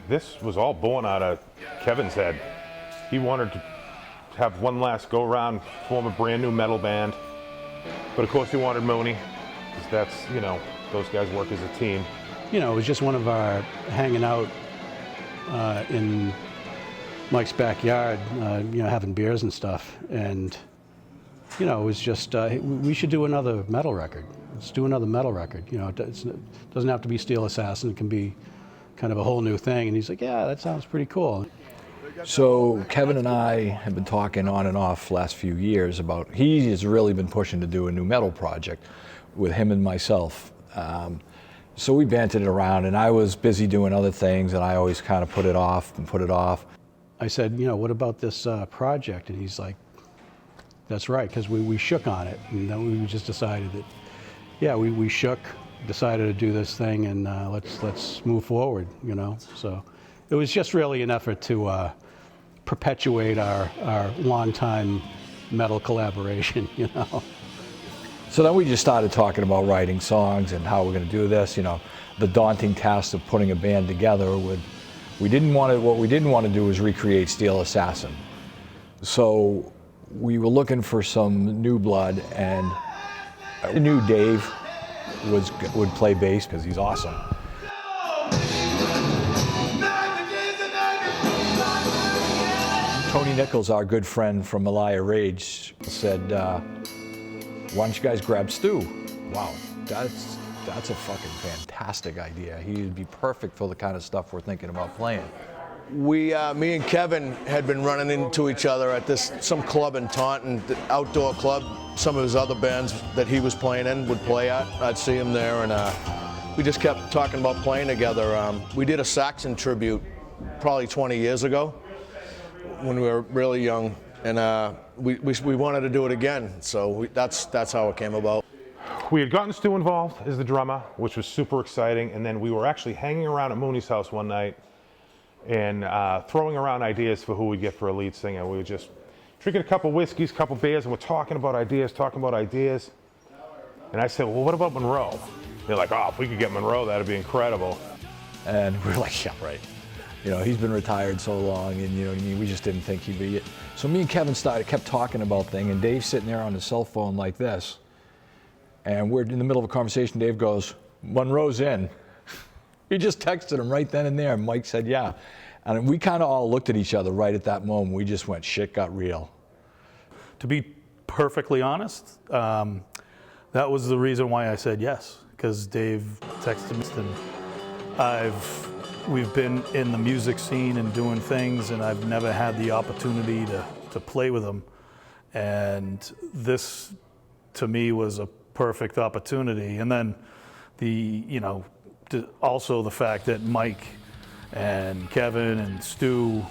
this was all born out of Kevin's head. He wanted to have one last go around, form a brand new metal band. But of course he wanted Mooney, because that's, you know, those guys work as a team. You know, it was just one of our hanging out in Mike's backyard, you know, having beers and stuff. And, you know, it was just, we should do another metal record. Let's do another metal record. You know, it doesn't have to be Steel Assassin. It can be kind of a whole new thing. And he's like, yeah, that sounds pretty cool. So Kevin and I have been talking on and off last few years about, he has really been pushing to do a new metal project with him and myself. So we bantered it around, and I was busy doing other things, and I always kind of put it off and put it off. I said, you know, what about this project? And he's like, that's right, because we shook on it. And then we just decided that, yeah, we shook, decided to do this thing, and let's move forward, you know. So it was just really an effort to perpetuate our longtime metal collaboration, you know. So then we just started talking about writing songs and how we're going to do this. You know, the daunting task of putting a band together. What we didn't want to do was recreate Steel Assassin. So we were looking for some new blood, and I knew Dave would play bass because he's awesome. Tony Nichols, our good friend from MELIAH Rage, said, why don't you guys grab Stu? Wow, that's a fucking fantastic idea. He'd be perfect for the kind of stuff we're thinking about playing. Me and Kevin had been running into each other at some club in Taunton, the outdoor club. Some of his other bands that he was playing in would play at. I'd see him there, and we just kept talking about playing together. We did a Saxon tribute probably 20 years ago when we were really young. And we wanted to do it again, so that's how it came about. We had gotten Stu involved as the drummer, which was super exciting, and then we were actually hanging around at Mooney's house one night and throwing around ideas for who we'd get for a lead singer. We were just drinking a couple whiskeys, a couple beers, and we're talking about ideas. And I said, well, what about Monroe? They're like, oh, if we could get Monroe, that'd be incredible. And we're like, yeah, right. You know, he's been retired so long, and you know what I mean, we just didn't think he'd be it. So me and Kevin kept talking about things, and Dave's sitting there on his cell phone like this, and we're in the middle of a conversation. Dave goes, Monroe's in. He just texted him right then and there, and Mike said, yeah. And we kind of all looked at each other right at that moment. We just went, shit got real. To be perfectly honest, that was the reason why I said yes, because Dave texted me, and we've been in the music scene and doing things, and I've never had the opportunity to play with him. And this, to me, was a perfect opportunity. And then also the fact that Mike and Kevin and Stu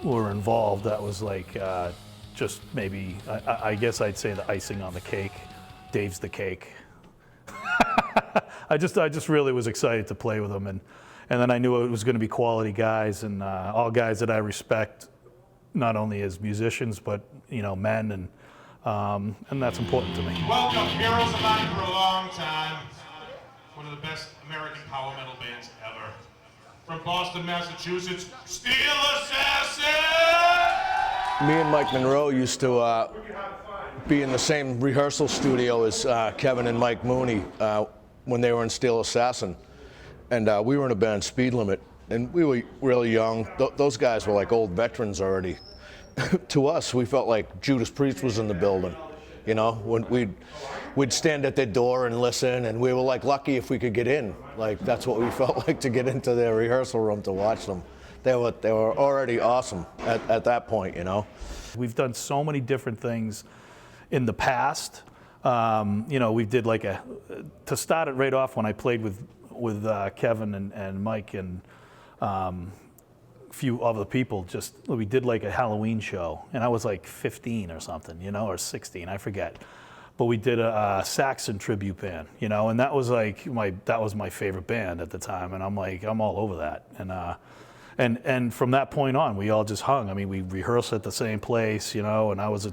were involved, that was like just maybe, I guess I'd say the icing on the cake. Dave's the cake. I just really was excited to play with him. And then I knew it was going to be quality guys, and all guys that I respect, not only as musicians, but, you know, men, and that's important to me. Welcome, heroes of mine for a long time. One of the best American power metal bands ever. From Boston, Massachusetts, Steel Assassin! Me and Mike Munro used to be in the same rehearsal studio as Kevin and Mike Mooney when they were in Steel Assassin. And we were in a band, Speed Limit, and we were really young. Those guys were like old veterans already. To us, we felt like Judas Priest was in the building. You know, when we'd stand at their door and listen, and we were like lucky if we could get in. Like that's what we felt like, to get into their rehearsal room to watch them. They were already awesome at that point, you know. We've done so many different things in the past. You know, we did like to start it right off when I played with Kevin and Mike and a few other people. We did like a Halloween show, and I was like 15 or something, you know, or 16, I forget. But we did a Saxon tribute band, you know, and that was like my favorite band at the time, and I'm like, I'm all over that. And from that point on, we all just hung. I mean, we rehearsed at the same place, you know, and I was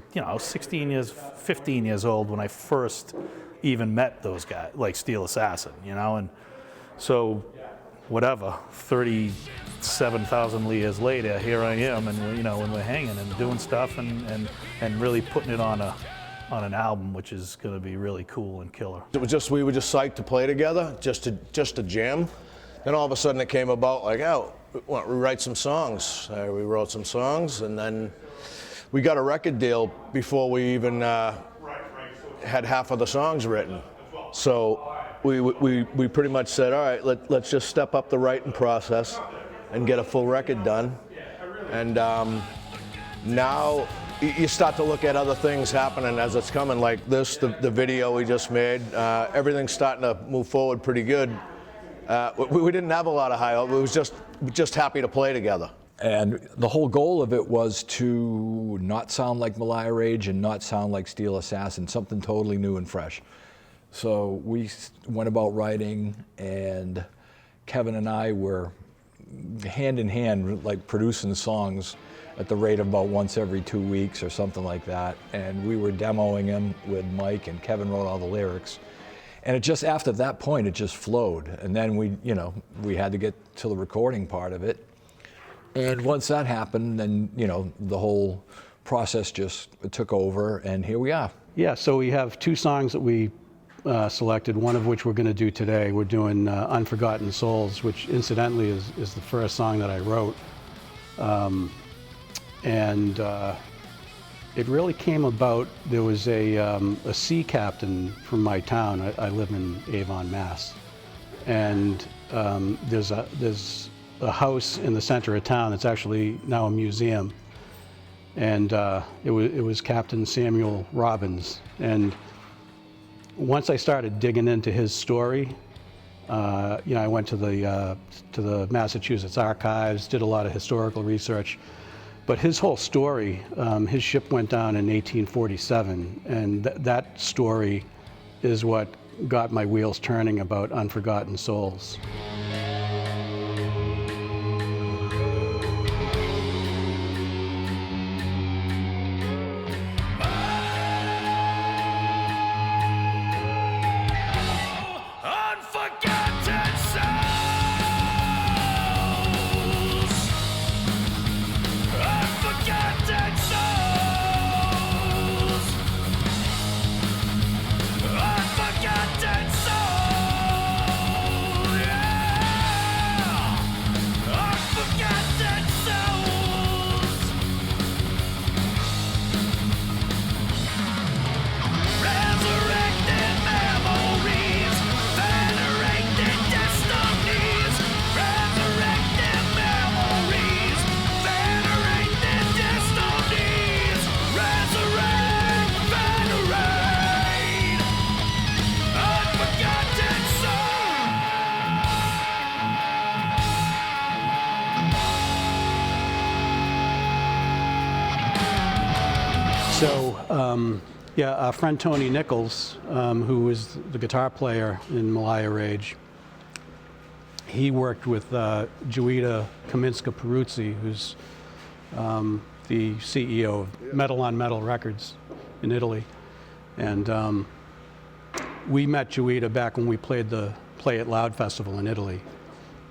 15 years old when I first even met those guys, like Steel Assassin, you know, and so whatever, 30 7,000 years later, here I am, and you know, when we're hanging and doing stuff and really putting it on an album, which is going to be really cool and killer. It was just, we were just psyched to play together, just to jam. Then all of a sudden it came about like, oh, we write some songs. We wrote some songs, and then we got a record deal before we even had half of the songs written. So we pretty much said, all right, let's just step up the writing process and get a full record done. And now you start to look at other things happening as it's coming, like this, the video we just made. Everything's starting to move forward pretty good. We didn't have a lot of high hopes. We was just happy to play together. And the whole goal of it was to not sound like MELIAH Rage and not sound like Steel Assassin, something totally new and fresh. So we went about writing, and Kevin and I were hand in hand, like producing songs at the rate of about once every 2 weeks or something like that. And we were demoing them with Mike, and Kevin wrote all the lyrics. And it just, after that point, it just flowed. And then we had to get to the recording part of it. And once that happened, then, the whole process just took over, and here we are. Yeah, so we have 2 songs that we selected, one of which we're going to do today. We're doing Unforgotten Souls, which incidentally is the first song that I wrote. It really came about, there was a sea captain from my town. I live in Avon, Mass. And there's a house in the center of town that's actually now a museum. And it was Captain Samuel Robbins. And once I started digging into his story, I went to the Massachusetts archives, did a lot of historical research. But his whole story, his ship went down in 1847, and that story is what got my wheels turning about Unforgotten Souls. So, our friend Tony Nichols, who was the guitar player in MELIAH Rage, he worked with Joita Kaminska-Peruzzi, who's the CEO of Metal on Metal Records in Italy. And we met Joita back when we played the Play It Loud festival in Italy.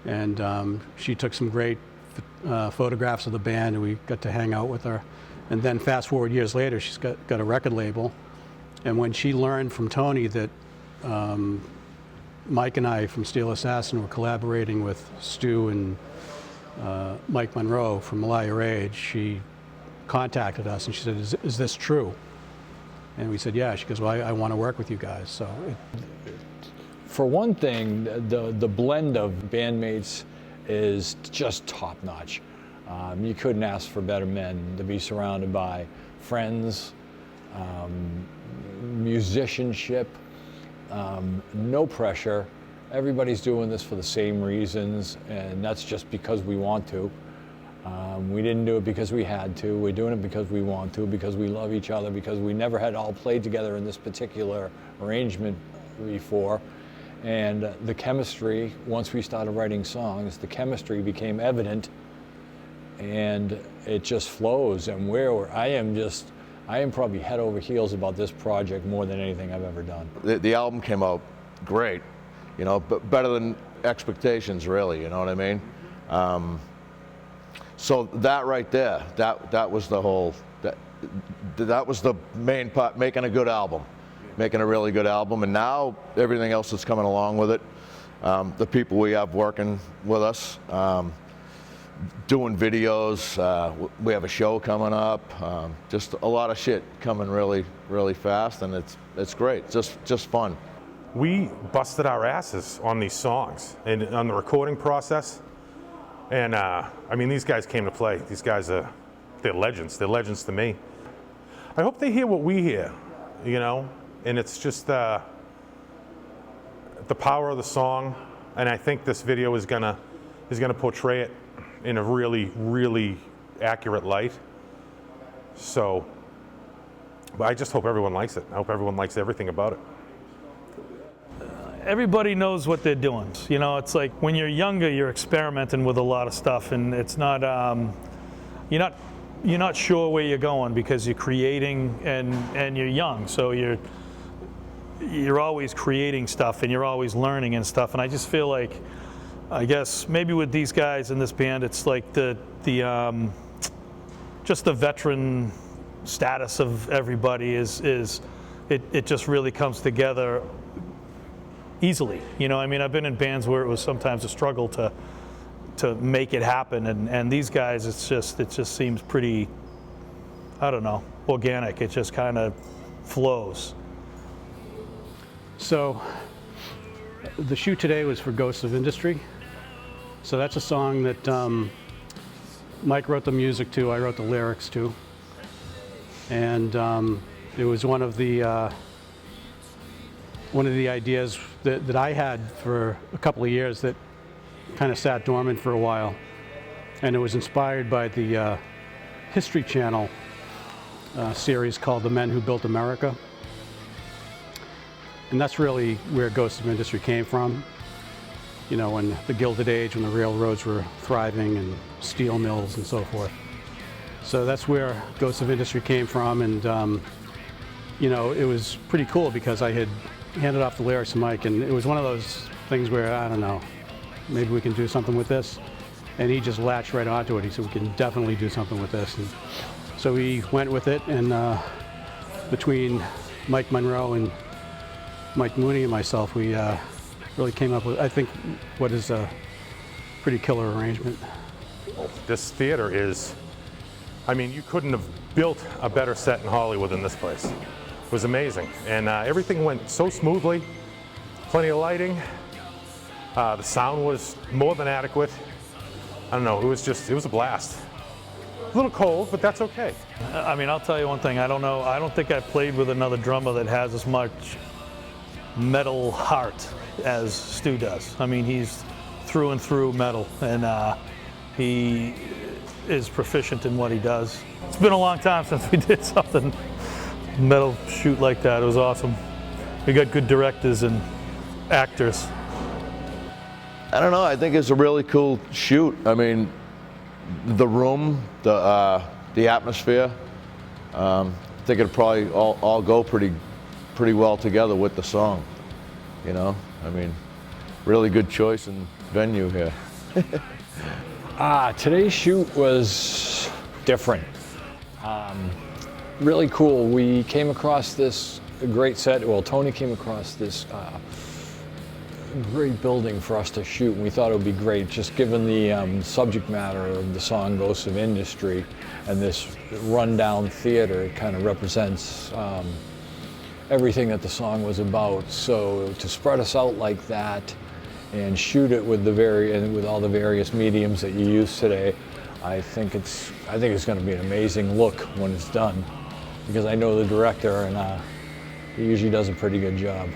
And she took some great photographs of the band, and we got to hang out with her. And then fast forward years later, she's got a record label. And when she learned from Tony that Mike and I from Steel Assassin were collaborating with Stu and Mike Munro from MELIAH Rage, she contacted us and she said, is this true? And we said, yeah. She goes, well, I want to work with you guys. So For one thing, the blend of bandmates is just top notch. You couldn't ask for better men to be surrounded by friends, musicianship, no pressure. Everybody's doing this for the same reasons, and that's just because we want to. We didn't do it because we had to. We're doing it because we want to, because we love each other, because we never had all played together in this particular arrangement before. And the chemistry, once we started writing songs, the chemistry became evident, and it just flows. And I am probably head over heels about this project more than anything I've ever done. The album came out great, but better than expectations, really, you know what I mean? So that right there, that was the whole, that was the main part, making a good album, making a really good album. And now everything else that's coming along with it, the people we have working with us, doing videos, we have a show coming up, just a lot of shit coming really, really fast, and it's great, just fun. We busted our asses on these songs and on the recording process. And I mean, these guys came to play. These guys they're legends. They're legends to me. I hope they hear what we hear, you know, and it's just the power of the song. And I think this video is gonna portray it in a really, really accurate light. So, but I just hope everyone likes it. I hope everyone likes everything about it. Everybody knows what they're doing. You know, it's like when you're younger, you're experimenting with a lot of stuff, and it's not, you're not sure where you're going because you're creating and you're young, so you're always creating stuff and you're always learning and stuff. And I just feel like, I guess maybe with these guys in this band, it's like just the veteran status of everybody it just really comes together easily. You know, I mean, I've been in bands where it was sometimes a struggle to make it happen, and these guys, it just seems pretty, I don't know, organic. It just kind of flows. So the shoot today was for Ghosts of Industry. So that's a song that Mike wrote the music to, I wrote the lyrics to. And it was one of the ideas that I had for a couple of years that kind of sat dormant for a while. And it was inspired by the History Channel series called The Men Who Built America. And that's really where Ghosts of Industry came from. You know, in the Gilded Age, when the railroads were thriving and steel mills and so forth. So that's where Ghosts of Industry came from, and you know, it was pretty cool because I had handed off the lyrics to Mike, and it was one of those things where, I don't know, maybe we can do something with this. And he just latched right onto it. He said, we can definitely do something with this. And so we went with it, and between Mike Munro and Mike Mooney and myself, we really came up with, I think, what is a pretty killer arrangement. This theater is, I mean, you couldn't have built a better set in Hollywood than this place. It was amazing, and everything went so smoothly. Plenty of lighting. The sound was more than adequate. I don't know, it was a blast. A little cold, but that's okay. I mean, I'll tell you one thing, I don't think I've played with another drummer that has as much metal heart as Stu does. I mean, he's through and through metal, and he is proficient in what he does. It's been a long time since we did something metal shoot like that. It was awesome. We got good directors and actors. I don't know, I think it's a really cool shoot. I mean, the room, the atmosphere, I think it'd probably all go pretty well together with the song, you know? I mean, really good choice in venue here. Today's shoot was different. Really cool. We came across this great set. Well, Tony came across this great building for us to shoot, and we thought it would be great, just given the subject matter of the song Ghosts of Industry and this rundown theater. It kind of represents everything that the song was about. So to spread us out like that and shoot it with with all the various mediums that you use today, I think it's going to be an amazing look when it's done, because I know the director, and he usually does a pretty good job.